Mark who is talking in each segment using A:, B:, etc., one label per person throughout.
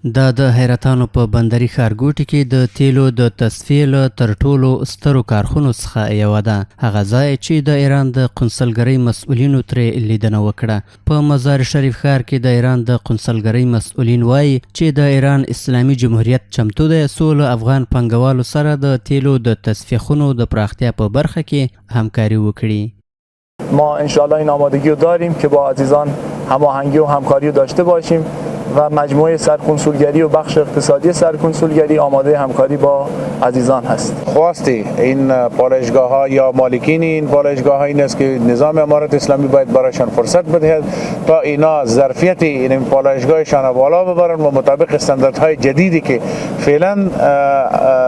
A: دا د حیرتانو په بندري ښارګوټي کې د تیلو د تصفیې له تر ټولو سترو کارخونو څخه یوه ده. هغه ځای چې د ایران د قونسلګرۍ مسؤلینو ترې لیدنه وکړه. په مزار شریف ښار کې د ایران د قونسلګرۍ مسؤلین وایي چې د ایران اسلامي جمهوریت چمتو دی څو له افغان پانګوالو سره د تیلو د تصفیې خونو د پراختیا په برخه کې همکاري وکړي.
B: ما انشاءالله این آمادگی رو داریم که با عزیزان هماهنگی و همکاری رو داشته باشیم و مجموعه سرکنسولگری و بخش اقتصادی سرکنسولگری آماده همکاری با عزیزان هست.
C: خواستی این پالایشگاه ها یا مالکین این پالایشگاه ها این است که نظام امارت اسلامی باید برایشان فرصت بدهد تا اینا ظرفیت این پالایشگاهشان بالا ببرن و مطابق استانداردهای جدیدی که فعلا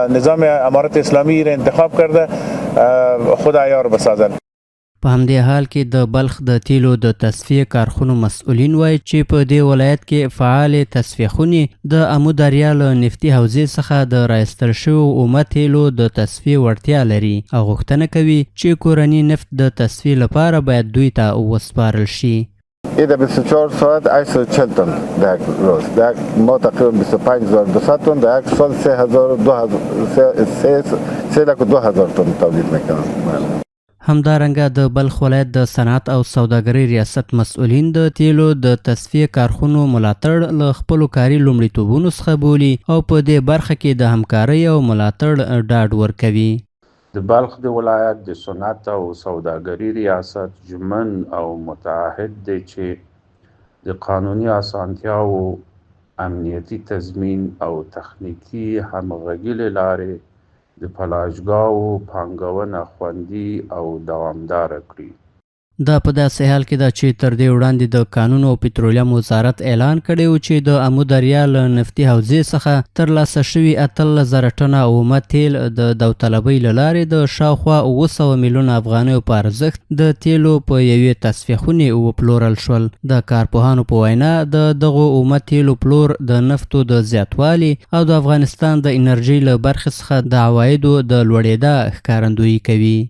C: نظام امارت اسلامی را انتخاب کرده خود عیار بسازند.
A: په همدې حال کې د بلخ د تیلو د تصفیې کارخونو مسؤلین وایي چې په دې ولایت کې فعال تصفیې خونې د امو دریا له نفتي حوزې څخه د رایستل شویو اومه تیلو د تصفیې وړتیا لري او غوښتنه کوي چې کورني نفت د تصفیې لپاره باید دوی ته وسپارل شي.
D: در 24 ساعت 840 تن در یک روز، ما تقریبا 25200 تن در یک سال 3,000 تن تولید میکنم.
A: همدارنګه د بلخ ولایت د صنعت او سوداګرۍ ریاست مسؤلین د تیلو د تصفیې کارخونو ملاتړ له خپلو کاري لومړیتوبونو څخه بولي او په دې برخه کې د همکارۍ او ملاتړ ډاډ ورکوي.
E: د بلخ د ولایت د صنعت او سوداګرۍ ریاست ژمن او متعهد دی چې د قانوني اسانتیاو امنیتي تضمین او تخنیکي همغږي له لارې د پالایشګاهو پانګونه خوندي او دوامداره کړي.
A: دا په داسې حال کې ده چې تر دې وړاندې د کانونو او پترولیم وزارت اعلان کړی و چې د امو دریا له نفتي حوزې څخه ترلاسه شوي 18,000 ټنه اومه تیل د داوطلبۍ له لارې د شاوخوا 700 میلیونه افغانیو په ارزښت د تیلو په یوې تصفیې خونې وپلورل شول. د کارپوهانو په وینا د دغو اومه تیلو پلور د نفتو د زیاتوالي او د افغانستان د انرژۍ له برخې څخه د عوایدو د لوړېدا ښکارندویي کوي.